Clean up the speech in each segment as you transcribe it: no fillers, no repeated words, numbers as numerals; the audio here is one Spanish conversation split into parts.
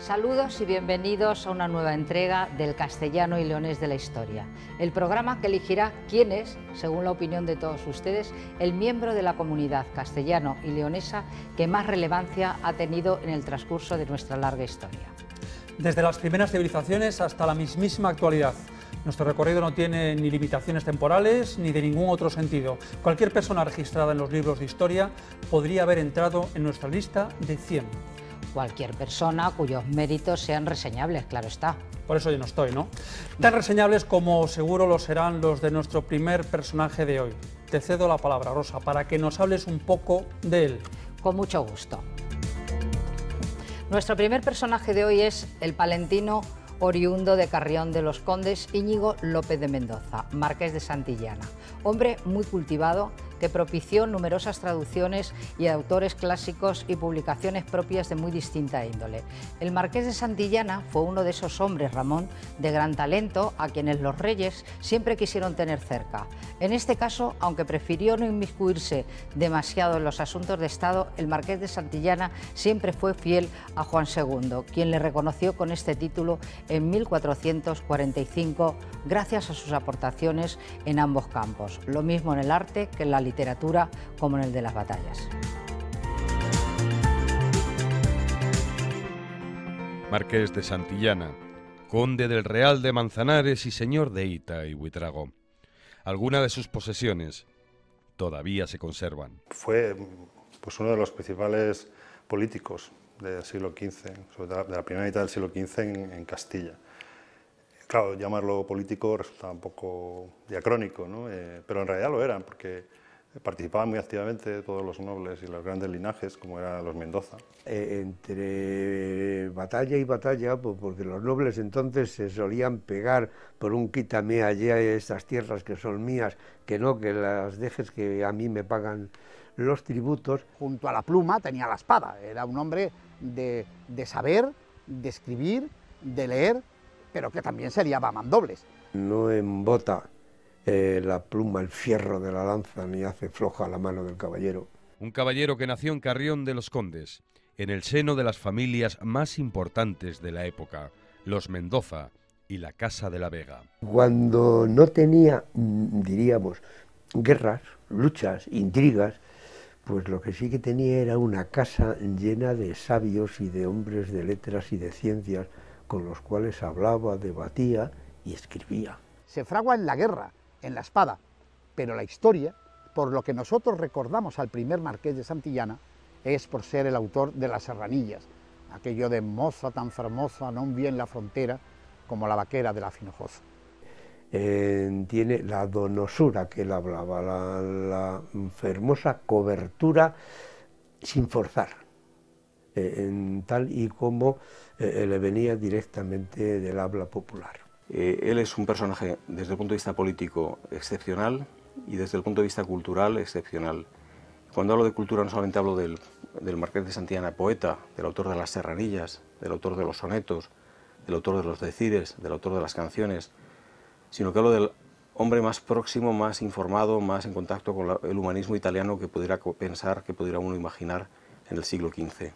Saludos y bienvenidos a una nueva entrega del Castellano y Leonés de la Historia, el programa que elegirá quién es, según la opinión de todos ustedes, el miembro de la comunidad castellano y leonesa que más relevancia ha tenido en el transcurso de nuestra larga historia. Desde las primeras civilizaciones hasta la mismísima actualidad. Nuestro recorrido no tiene ni limitaciones temporales ni de ningún otro sentido. Cualquier persona registrada en los libros de historia podría haber entrado en nuestra lista de 100. Cualquier persona cuyos méritos sean reseñables, claro está. Por eso yo no estoy, ¿no? Tan reseñables como seguro lo serán los de nuestro primer personaje de hoy. Te cedo la palabra, Rosa, para que nos hables un poco de él. Con mucho gusto. Nuestro primer personaje de hoy es el palentino oriundo de Carrión de los Condes, Íñigo López de Mendoza, marqués de Santillana, hombre muy cultivado que propició numerosas traducciones y autores clásicos y publicaciones propias de muy distinta índole. El marqués de Santillana fue uno de esos hombres, Ramón, de gran talento a quienes los reyes siempre quisieron tener cerca. En este caso, aunque prefirió no inmiscuirse demasiado en los asuntos de Estado, el marqués de Santillana siempre fue fiel a Juan II, quien le reconoció con este título en 1445 gracias a sus aportaciones en ambos campos, lo mismo en el arte que en la literatura como en el de las batallas. Marqués de Santillana, conde del Real de Manzanares y señor de Hita y Buitrago. Algunas de sus posesiones todavía se conservan. Fue pues, uno de los principales políticos del siglo XV, sobre todo de la primera mitad del siglo XV en Castilla. Claro, llamarlo político resulta un poco diacrónico, ¿no? Pero en realidad lo eran, porque participaban muy activamente todos los nobles y los grandes linajes, como eran los Mendoza. Entre batalla y batalla, pues porque los nobles entonces se solían pegar por un quítame allá estas tierras que son mías, que no, que las dejes que a mí me pagan los tributos. Junto a la pluma tenía la espada, era un hombre de saber, de escribir, de leer, pero que también se liaba a mandobles. No embota la pluma el fierro de la lanza ni hace floja la mano del caballero. Un caballero que nació en Carrión de los Condes, en el seno de las familias más importantes de la época, los Mendoza y la Casa de la Vega. Cuando no tenía, diríamos, guerras, luchas, intrigas, pues lo que sí que tenía era una casa llena de sabios y de hombres de letras y de ciencias con los cuales hablaba, debatía y escribía. Se fragua en la guerra, en la espada, pero la historia, por lo que nosotros recordamos al primer marqués de Santillana, es por ser el autor de las serranillas, aquello de moza tan fermosa, non bien la frontera, como la vaquera de la Finojosa. Tiene la donosura que él hablaba, la fermosa cobertura sin forzar, tal y como le venía directamente del habla popular. Él es un personaje desde el punto de vista político excepcional y desde el punto de vista cultural excepcional. Cuando hablo de cultura no solamente hablo del marqués de Santillana, poeta, del autor de las serranillas, del autor de los sonetos, del autor de los decires, del autor de las canciones, sino que hablo del hombre más próximo, más informado, más en contacto con el humanismo italiano que pudiera pensar, que pudiera uno imaginar en el siglo XV.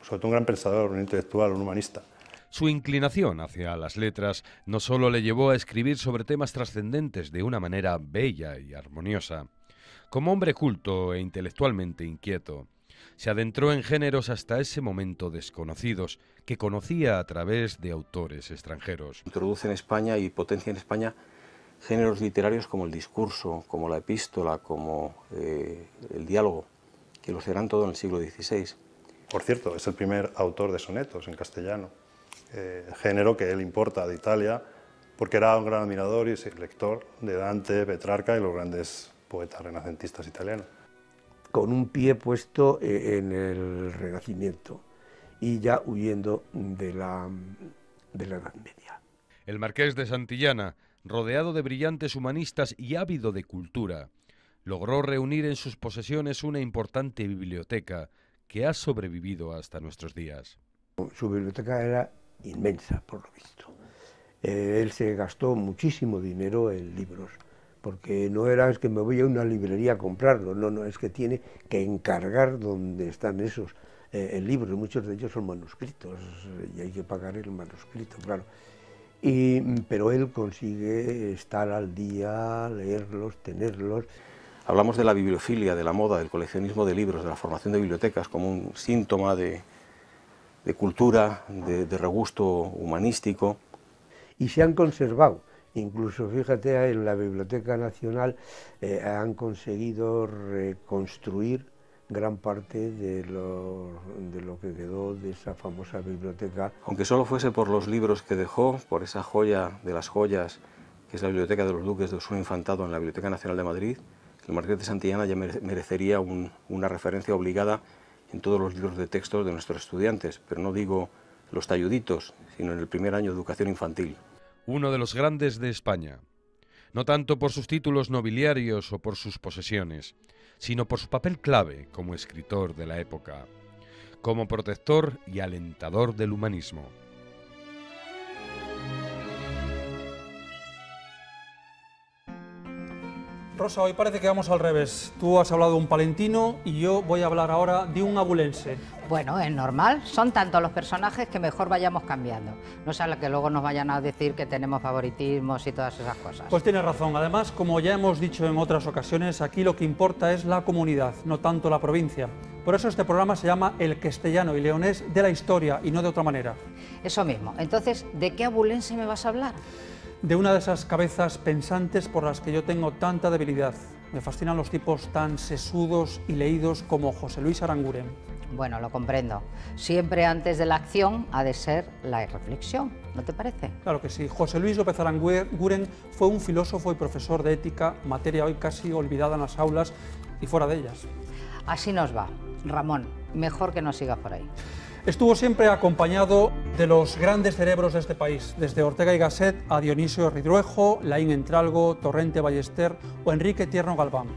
Sobre todo un gran pensador, un intelectual, un humanista. Su inclinación hacia las letras no solo le llevó a escribir sobre temas trascendentes de una manera bella y armoniosa. Como hombre culto e intelectualmente inquieto, se adentró en géneros hasta ese momento desconocidos que conocía a través de autores extranjeros. Introduce en España y potencia en España géneros literarios como el discurso, como la epístola, como el diálogo, que lo serán todo en el siglo XVI. Por cierto, es el primer autor de sonetos en castellano, género que él importa de Italia, porque era un gran admirador y lector de Dante, Petrarca y los grandes poetas renacentistas italianos. Con un pie puesto en el Renacimiento y ya huyendo de la Edad Media. El marqués de Santillana, rodeado de brillantes humanistas y ávido de cultura, logró reunir en sus posesiones una importante biblioteca que ha sobrevivido hasta nuestros días. Su biblioteca era inmensa, por lo visto. Él se gastó muchísimo dinero en libros, porque no era es que me voy a una librería a comprarlo, no, es que tiene que encargar donde están esos libros, muchos de ellos son manuscritos y hay que pagar el manuscrito, claro. Pero él consigue estar al día, leerlos, tenerlos. Hablamos de la bibliofilia, de la moda, del coleccionismo de libros, de la formación de bibliotecas como un síntoma de cultura, de regusto humanístico. Y se han conservado, incluso fíjate, en la Biblioteca Nacional han conseguido reconstruir gran parte de lo que quedó de esa famosa biblioteca. Aunque solo fuese por los libros que dejó, por esa joya de las joyas, que es la Biblioteca de los Duques de Osuna Infantado en la Biblioteca Nacional de Madrid, el Marqués de Santillana ya merecería una referencia obligada en todos los libros de texto de nuestros estudiantes, pero no digo los talluditos, sino en el primer año de educación infantil. Uno de los grandes de España, no tanto por sus títulos nobiliarios o por sus posesiones, sino por su papel clave como escritor de la época, como protector y alentador del humanismo. Rosa, hoy parece que vamos al revés. Tú has hablado de un palentino y yo voy a hablar ahora de un abulense. Bueno, es normal, son tantos los personajes que mejor vayamos cambiando. No sea que luego nos vayan a decir que tenemos favoritismos y todas esas cosas. Pues tienes razón, además, como ya hemos dicho en otras ocasiones, aquí lo que importa es la comunidad, no tanto la provincia. Por eso este programa se llama El Castellano y Leonés de la historia y no de otra manera. Eso mismo. Entonces, ¿de qué abulense me vas a hablar? De una de esas cabezas pensantes por las que yo tengo tanta debilidad. Me fascinan los tipos tan sesudos y leídos como José Luis Aranguren. Bueno, lo comprendo. Siempre antes de la acción ha de ser la reflexión, ¿no te parece? Claro que sí. José Luis López Aranguren fue un filósofo y profesor de ética, materia hoy casi olvidada en las aulas y fuera de ellas. Así nos va. Ramón, mejor que no sigas por ahí. Estuvo siempre acompañado de los grandes cerebros de este país, desde Ortega y Gasset a Dionisio Ridruejo, Laín Entralgo, Torrente Ballester o Enrique Tierno Galván.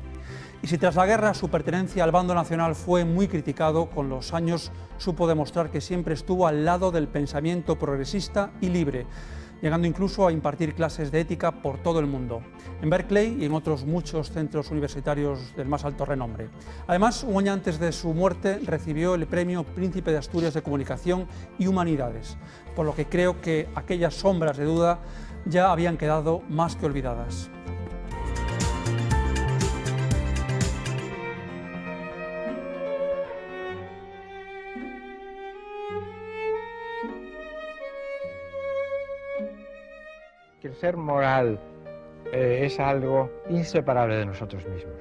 Y si tras la guerra su pertenencia al bando nacional fue muy criticado, con los años supo demostrar que siempre estuvo al lado del pensamiento progresista y libre, llegando incluso a impartir clases de ética por todo el mundo, en Berkeley y en otros muchos centros universitarios del más alto renombre. Además, un año antes de su muerte recibió el premio Príncipe de Asturias de Comunicación y Humanidades, por lo que creo que aquellas sombras de duda ya habían quedado más que olvidadas. El ser moral es algo inseparable de nosotros mismos.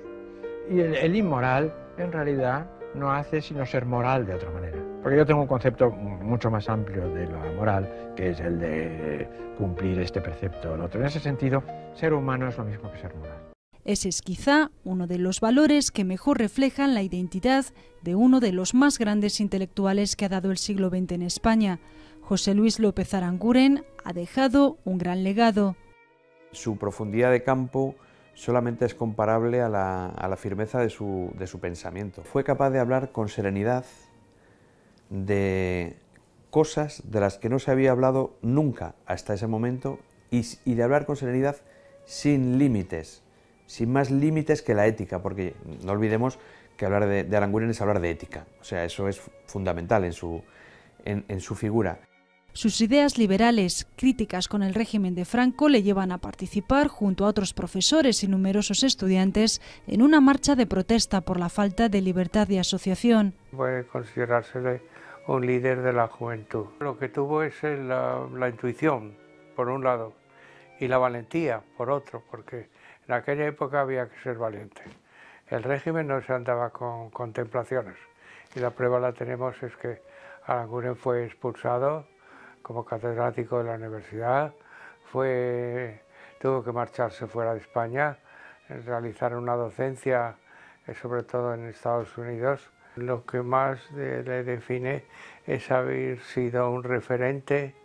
Y el inmoral, en realidad, no hace sino ser moral de otra manera. Porque yo tengo un concepto mucho más amplio de la moral, que es el de cumplir este precepto o el otro. En ese sentido, ser humano es lo mismo que ser moral. Ese es quizá uno de los valores que mejor reflejan la identidad de uno de los más grandes intelectuales que ha dado el siglo XX en España. José Luis López Aranguren ha dejado un gran legado. Su profundidad de campo solamente es comparable a la firmeza de su pensamiento. Fue capaz de hablar con serenidad de cosas de las que no se había hablado nunca hasta ese momento y de hablar con serenidad sin límites, sin más límites que la ética, porque no olvidemos que hablar de Aranguren es hablar de ética, o sea, eso es fundamental en su figura. Sus ideas liberales, críticas con el régimen de Franco, le llevan a participar, junto a otros profesores y numerosos estudiantes, en una marcha de protesta por la falta de libertad de asociación. Puede considerársele un líder de la juventud. Lo que tuvo es la intuición, por un lado, y la valentía, por otro, porque en aquella época había que ser valiente. El régimen no se andaba con contemplaciones, y la prueba la tenemos es que Aranguren fue expulsado como catedrático de la universidad, tuvo que marcharse fuera de España, realizar una docencia, sobre todo en Estados Unidos. Lo que más le define es haber sido un referente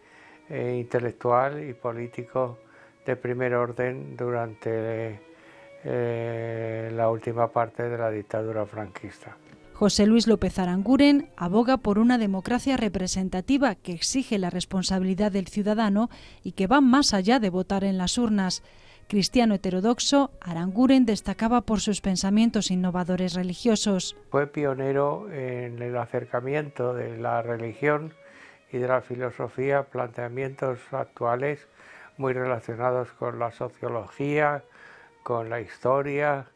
intelectual y político de primer orden durante la última parte de la dictadura franquista. José Luis López Aranguren aboga por una democracia representativa que exige la responsabilidad del ciudadano y que va más allá de votar en las urnas. Cristiano heterodoxo, Aranguren destacaba por sus pensamientos innovadores religiosos. Fue pionero en el acercamiento de la religión y de la filosofía a planteamientos actuales muy relacionados con la sociología, con la historia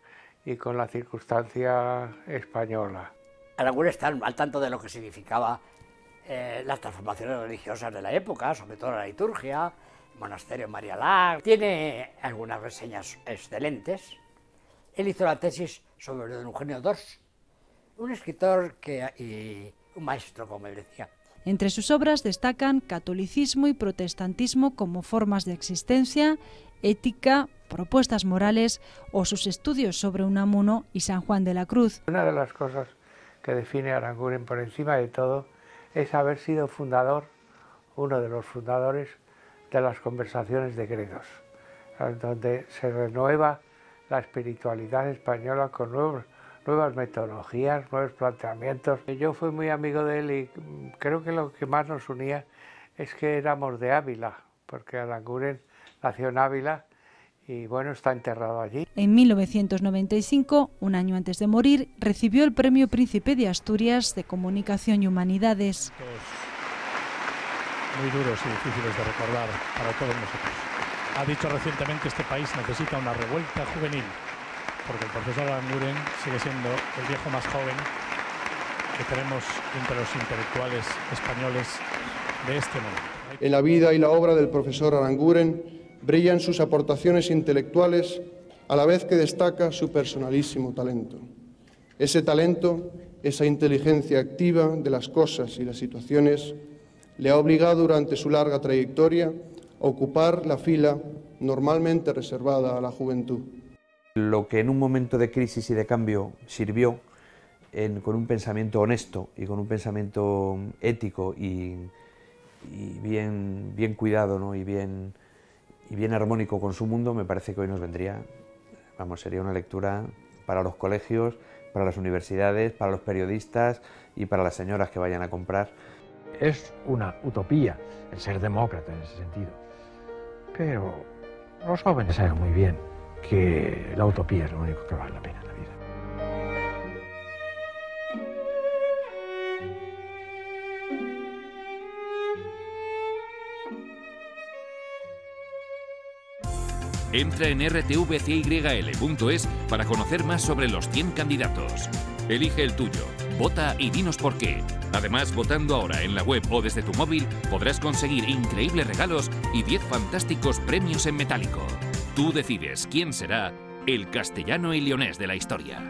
y con la circunstancia española. Aranguren está al tanto de lo que significaba las transformaciones religiosas de la época, sobre todo la liturgia, el monasterio María Lac. Tiene algunas reseñas excelentes. Él hizo la tesis sobre don Eugenio d'Ors, un escritor y un maestro, como él decía. Entre sus obras destacan catolicismo y protestantismo como formas de existencia, ética, propuestas morales o sus estudios sobre Unamuno y San Juan de la Cruz. Una de las cosas que define a Aranguren por encima de todo es haber sido fundador, uno de los fundadores de las conversaciones de credos, donde se renueva la espiritualidad española con nuevas metodologías, nuevos planteamientos. Yo fui muy amigo de él y creo que lo que más nos unía es que éramos de Ávila, porque Aranguren nació en Ávila y bueno, está enterrado allí. En 1995, un año antes de morir, recibió el Premio Príncipe de Asturias de Comunicación y Humanidades. Muy duros y difíciles de recordar para todos nosotros. Ha dicho recientemente que este país necesita una revuelta juvenil, porque el profesor Aranguren sigue siendo el viejo más joven que tenemos entre los intelectuales españoles de este momento. En la vida y la obra del profesor Aranguren brillan sus aportaciones intelectuales a la vez que destaca su personalísimo talento. Ese talento, esa inteligencia activa de las cosas y las situaciones, le ha obligado durante su larga trayectoria a ocupar la fila normalmente reservada a la juventud. Lo que en un momento de crisis y de cambio sirvió con un pensamiento honesto y con un pensamiento ético y bien cuidado, ¿no? y bien armónico con su mundo, me parece que hoy nos vendría, sería una lectura para los colegios, para las universidades, para los periodistas y para las señoras que vayan a comprar. Es una utopía el ser demócrata en ese sentido, pero los jóvenes saben muy bien que la utopía es lo único que vale la pena en la vida. Entra en rtvcyl.es para conocer más sobre los 100 candidatos. Elige el tuyo, vota y dinos por qué. Además, votando ahora en la web o desde tu móvil, podrás conseguir increíbles regalos y 10 fantásticos premios en metálico. Tú decides quién será el castellano y leonés de la historia.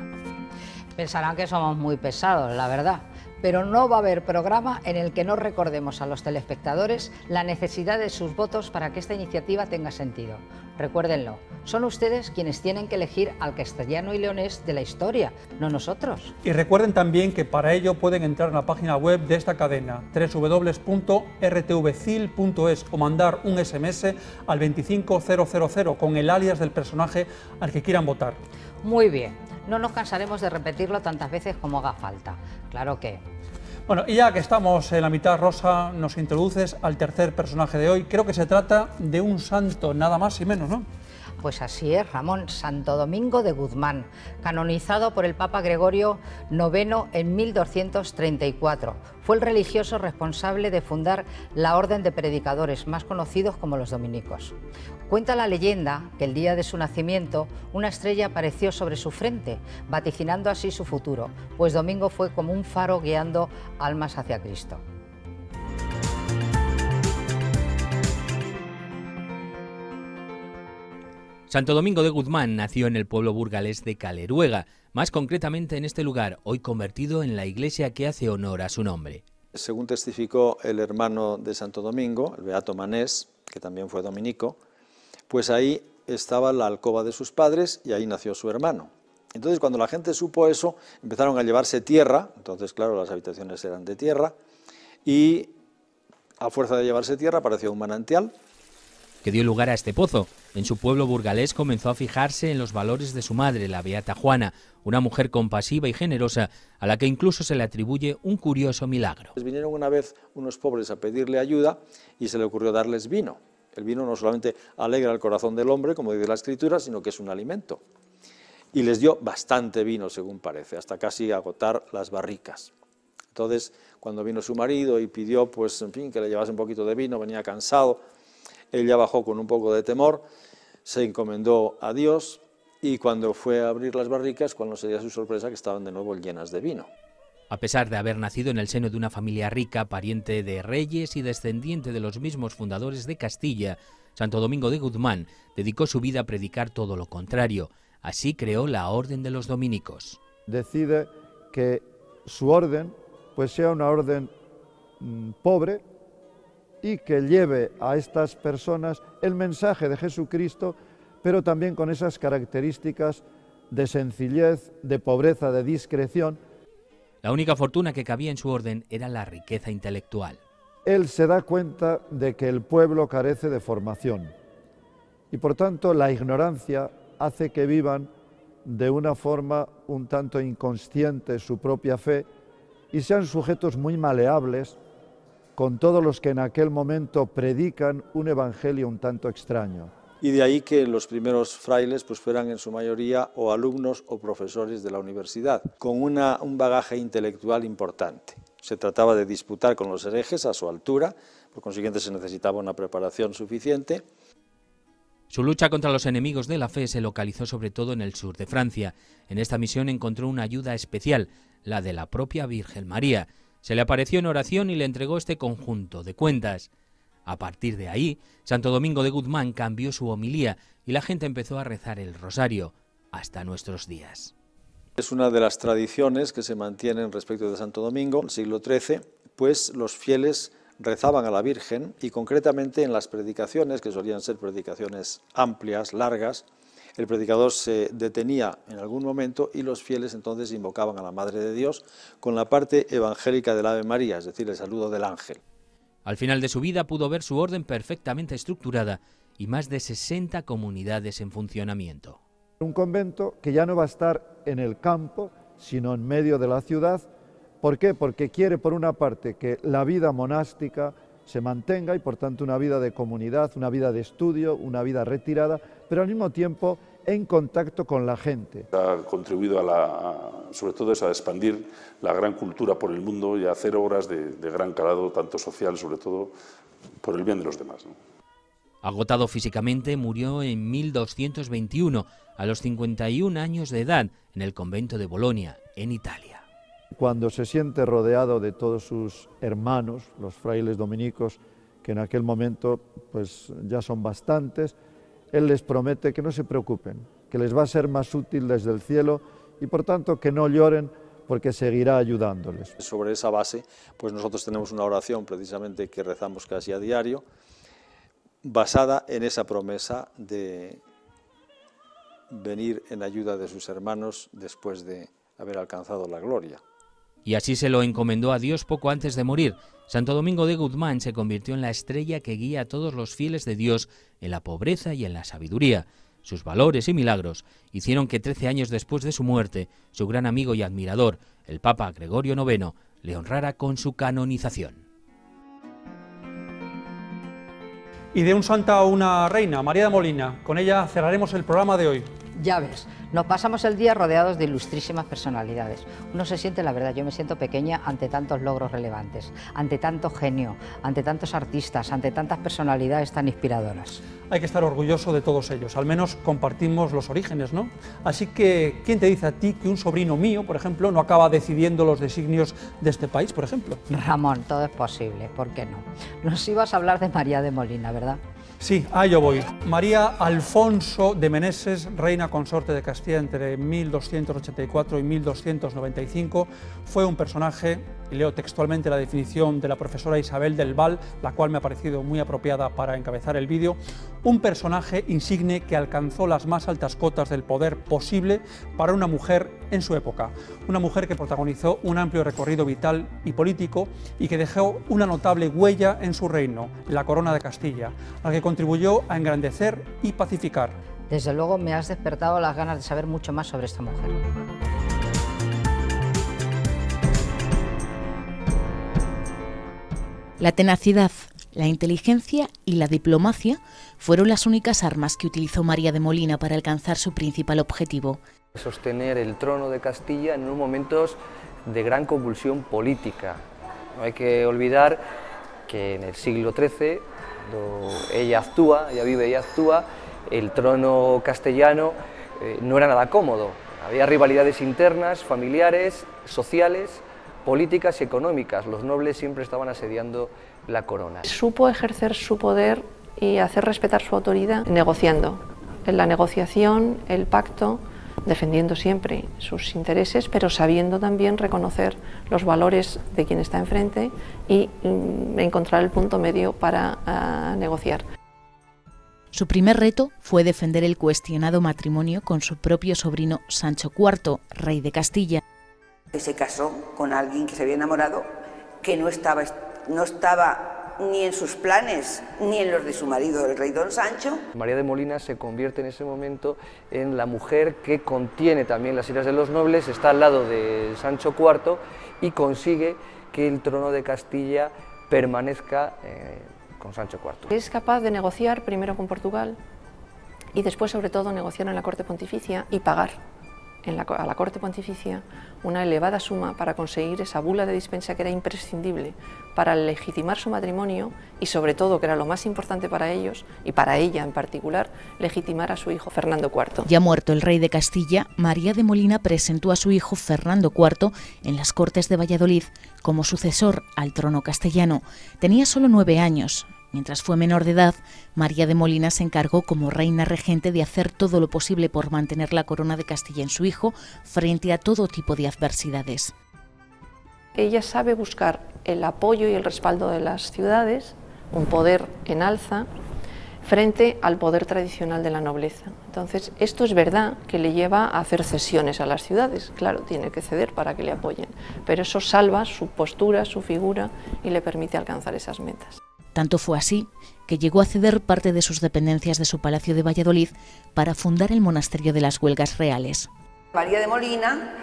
Pensarán que somos muy pesados, la verdad, pero no va a haber programa en el que no recordemos a los telespectadores la necesidad de sus votos para que esta iniciativa tenga sentido. Recuérdenlo, son ustedes quienes tienen que elegir al castellano y leonés de la historia, no nosotros. Y recuerden también que para ello pueden entrar en la página web de esta cadena, www.rtvcil.es, o mandar un SMS al 25000 con el alias del personaje al que quieran votar. Muy bien, no nos cansaremos de repetirlo tantas veces como haga falta, claro que... Bueno, y ya que estamos en la mitad, Rosa, nos introduces al tercer personaje de hoy. Creo que se trata de un santo, nada más y menos, ¿no? Pues así es, Ramón, Santo Domingo de Guzmán, canonizado por el Papa Gregorio IX en 1234. Fue el religioso responsable de fundar la orden de predicadores, más conocidos como los dominicos. Cuenta la leyenda que el día de su nacimiento una estrella apareció sobre su frente, vaticinando así su futuro, pues Domingo fue como un faro guiando almas hacia Cristo. Santo Domingo de Guzmán nació en el pueblo burgalés de Caleruega, más concretamente en este lugar, hoy convertido en la iglesia que hace honor a su nombre. Según testificó el hermano de Santo Domingo, el beato Manés, que también fue dominico, pues ahí estaba la alcoba de sus padres y ahí nació su hermano. Entonces, cuando la gente supo eso, empezaron a llevarse tierra, entonces claro, las habitaciones eran de tierra, y a fuerza de llevarse tierra apareció un manantial, que dio lugar a este pozo. En su pueblo burgalés comenzó a fijarse en los valores de su madre, la beata Juana, una mujer compasiva y generosa, a la que incluso se le atribuye un curioso milagro. Vinieron una vez unos pobres a pedirle ayuda y se le ocurrió darles vino. El vino no solamente alegra el corazón del hombre, como dice la Escritura, sino que es un alimento. Y les dio bastante vino, según parece, hasta casi agotar las barricas. Entonces, cuando vino su marido y pidió, pues, en fin, que le llevase un poquito de vino, venía cansado, ella bajó con un poco de temor, se encomendó a Dios, y cuando fue a abrir las barricas, cuando se dio su sorpresa, que estaban de nuevo llenas de vino. A pesar de haber nacido en el seno de una familia rica, pariente de reyes y descendiente de los mismos fundadores de Castilla, Santo Domingo de Guzmán dedicó su vida a predicar todo lo contrario. Así creó la Orden de los Dominicos. Decide que su orden pues sea una orden pobre y que lleve a estas personas el mensaje de Jesucristo, pero también con esas características de sencillez, de pobreza, de discreción. La única fortuna que cabía en su orden era la riqueza intelectual. Él se da cuenta de que el pueblo carece de formación y por tanto la ignorancia hace que vivan de una forma un tanto inconsciente su propia fe y sean sujetos muy maleables con todos los que en aquel momento predican un evangelio un tanto extraño. Y de ahí que los primeros frailes pues fueran en su mayoría o alumnos o profesores de la universidad, con un bagaje intelectual importante. Se trataba de disputar con los herejes a su altura, por consiguiente se necesitaba una preparación suficiente. Su lucha contra los enemigos de la fe se localizó sobre todo en el sur de Francia. En esta misión encontró una ayuda especial, la de la propia Virgen María. Se le apareció en oración y le entregó este conjunto de cuentas. A partir de ahí, Santo Domingo de Guzmán cambió su homilía y la gente empezó a rezar el rosario hasta nuestros días. Es una de las tradiciones que se mantienen respecto de Santo Domingo. En el siglo XIII, pues los fieles rezaban a la Virgen y concretamente en las predicaciones, que solían ser predicaciones amplias, largas, el predicador se detenía en algún momento y los fieles entonces invocaban a la Madre de Dios con la parte evangélica del Ave María, es decir, el saludo del ángel. Al final de su vida pudo ver su orden perfectamente estructurada y más de 60 comunidades en funcionamiento. Un convento que ya no va a estar en el campo, sino en medio de la ciudad. ¿Por qué? Porque quiere, por una parte, que la vida monástica se mantenga y, por tanto, una vida de comunidad, una vida de estudio, una vida retirada, pero al mismo tiempo en contacto con la gente. Ha contribuido sobre todo a expandir la gran cultura por el mundo y a hacer obras de gran calado, tanto social, sobre todo por el bien de los demás, ¿no? Agotado físicamente, murió en 1221, a los 51 años de edad, en el convento de Bolonia, en Italia. Cuando se siente rodeado de todos sus hermanos, los frailes dominicos, que en aquel momento pues ya son bastantes, él les promete que no se preocupen, que les va a ser más útil desde el cielo y por tanto que no lloren porque seguirá ayudándoles. Sobre esa base, pues nosotros tenemos una oración precisamente que rezamos casi a diario, basada en esa promesa de venir en ayuda de sus hermanos después de haber alcanzado la gloria. Y así se lo encomendó a Dios poco antes de morir. Santo Domingo de Guzmán se convirtió en la estrella que guía a todos los fieles de Dios en la pobreza y en la sabiduría. Sus valores y milagros hicieron que 13 años después de su muerte, su gran amigo y admirador, el Papa Gregorio IX, le honrara con su canonización. Y de un santo a una reina, María de Molina. Con ella cerraremos el programa de hoy. Ya ves, nos pasamos el día rodeados de ilustrísimas personalidades. Uno se siente, la verdad, yo me siento pequeña ante tantos logros relevantes, ante tanto genio, ante tantos artistas, ante tantas personalidades tan inspiradoras. Hay que estar orgulloso de todos ellos, al menos compartimos los orígenes, ¿no? Así que, ¿quién te dice a ti que un sobrino mío, por ejemplo, no acaba decidiendo los designios de este país, por ejemplo? Ramón, todo es posible, ¿por qué no? Nos ibas a hablar de María de Molina, ¿verdad? Sí, ahí yo voy. María Alfonso de Meneses, reina consorte de Castilla entre 1284 y 1295, fue un personaje, y leo textualmente la definición de la profesora Isabel del Val, la cual me ha parecido muy apropiada para encabezar el vídeo, un personaje insigne que alcanzó las más altas cotas del poder posible para una mujer en su época, una mujer que protagonizó un amplio recorrido vital y político y que dejó una notable huella en su reino, la corona de Castilla, a la que contribuyó a engrandecer y pacificar. Desde luego me has despertado las ganas de saber mucho más sobre esta mujer. La tenacidad, La inteligencia y la diplomacia fueron las únicas armas que utilizó María de Molina para alcanzar su principal objetivo: sostener el trono de Castilla en unos momentos de gran convulsión política. No hay que olvidar que en el siglo XIII, cuando ella vive y actúa, el trono castellano no era nada cómodo. Había rivalidades internas, familiares, sociales, políticas y económicas. Los nobles siempre estaban asediando la corona. Supo ejercer su poder y hacer respetar su autoridad negociando. En la negociación, el pacto, defendiendo siempre sus intereses, pero sabiendo también reconocer los valores de quien está enfrente y encontrar el punto medio para negociar. Su primer reto fue defender el cuestionado matrimonio con su propio sobrino Sancho IV, rey de Castilla. Se casó con alguien que se había enamorado, que no estaba ni en sus planes ni en los de su marido, el rey don Sancho. María de Molina se convierte en ese momento en la mujer que contiene también las iras de los nobles, está al lado de Sancho IV y consigue que el trono de Castilla permanezca con Sancho IV. Es capaz de negociar primero con Portugal y después, sobre todo, negociar en la corte pontificia y pagar a la corte pontificia una elevada suma para conseguir esa bula de dispensa que era imprescindible para legitimar su matrimonio y, sobre todo, que era lo más importante para ellos y para ella en particular, legitimar a su hijo Fernando IV. Ya muerto el rey de Castilla, María de Molina presentó a su hijo Fernando IV en las Cortes de Valladolid como sucesor al trono castellano. Tenía solo 9 años. Mientras fue menor de edad, María de Molina se encargó como reina regente de hacer todo lo posible por mantener la corona de Castilla en su hijo frente a todo tipo de adversidades. Ella sabe buscar el apoyo y el respaldo de las ciudades, un poder en alza, frente al poder tradicional de la nobleza. Entonces, esto es verdad que le lleva a hacer cesiones a las ciudades. Claro, tiene que ceder para que le apoyen, pero eso salva su postura, su figura y le permite alcanzar esas metas. Tanto fue así que llegó a ceder parte de sus dependencias de su palacio de Valladolid para fundar el monasterio de las Huelgas Reales. María de Molina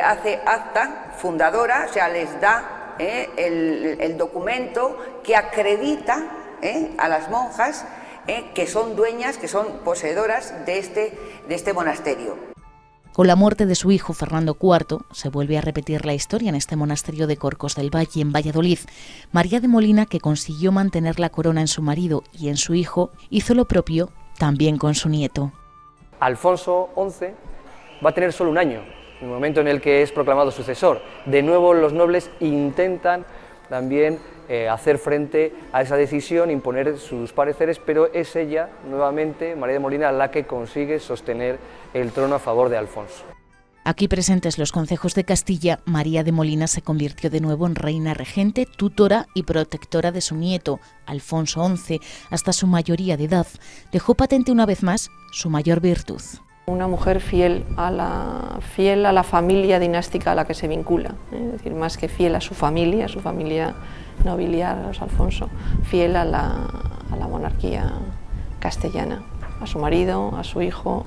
hace acta fundadora, o sea, les da el documento que acredita a las monjas que son dueñas, que son poseedoras de este monasterio. Con la muerte de su hijo Fernando IV, se vuelve a repetir la historia en este monasterio de Corcos del Valle, en Valladolid. María de Molina, que consiguió mantener la corona en su marido y en su hijo, hizo lo propio también con su nieto. Alfonso XI va a tener solo un año, en el momento en el que es proclamado sucesor. De nuevo los nobles intentan también hacer frente a esa decisión, imponer sus pareceres, pero es ella, nuevamente, María de Molina, la que consigue sostener el trono a favor de Alfonso. Aquí presentes los concejos de Castilla, María de Molina se convirtió de nuevo en reina regente, tutora y protectora de su nieto, Alfonso XI, hasta su mayoría de edad. Dejó patente una vez más su mayor virtud. Una mujer fiel a la familia dinástica a la que se vincula, es decir, más que fiel a su familia nobiliar, a los Alfonso, fiel a la monarquía castellana, a su marido, a su hijo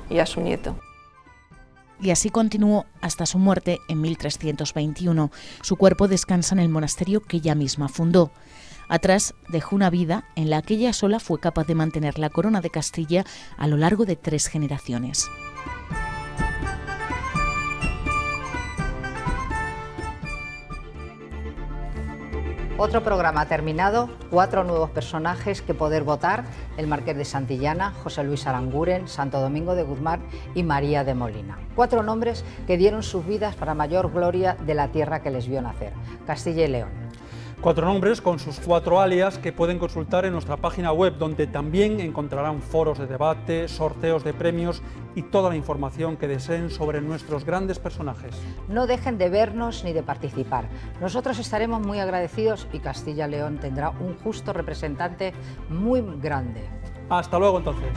y a su nieto. Y así continuó hasta su muerte en 1321. Su cuerpo descansa en el monasterio que ella misma fundó. Atrás dejó una vida en la que ella sola fue capaz de mantener la corona de Castilla a lo largo de 3 generaciones. Otro programa terminado, 4 nuevos personajes que poder votar: el Marqués de Santillana, José Luis Aranguren, Santo Domingo de Guzmán y María de Molina. 4 nombres que dieron sus vidas para mayor gloria de la tierra que les vio nacer, Castilla y León. 4 nombres con sus 4 alias que pueden consultar en nuestra página web, donde también encontrarán foros de debate, sorteos de premios y toda la información que deseen sobre nuestros grandes personajes. No dejen de vernos ni de participar. Nosotros estaremos muy agradecidos y Castilla y León tendrá un justo representante muy grande. Hasta luego entonces.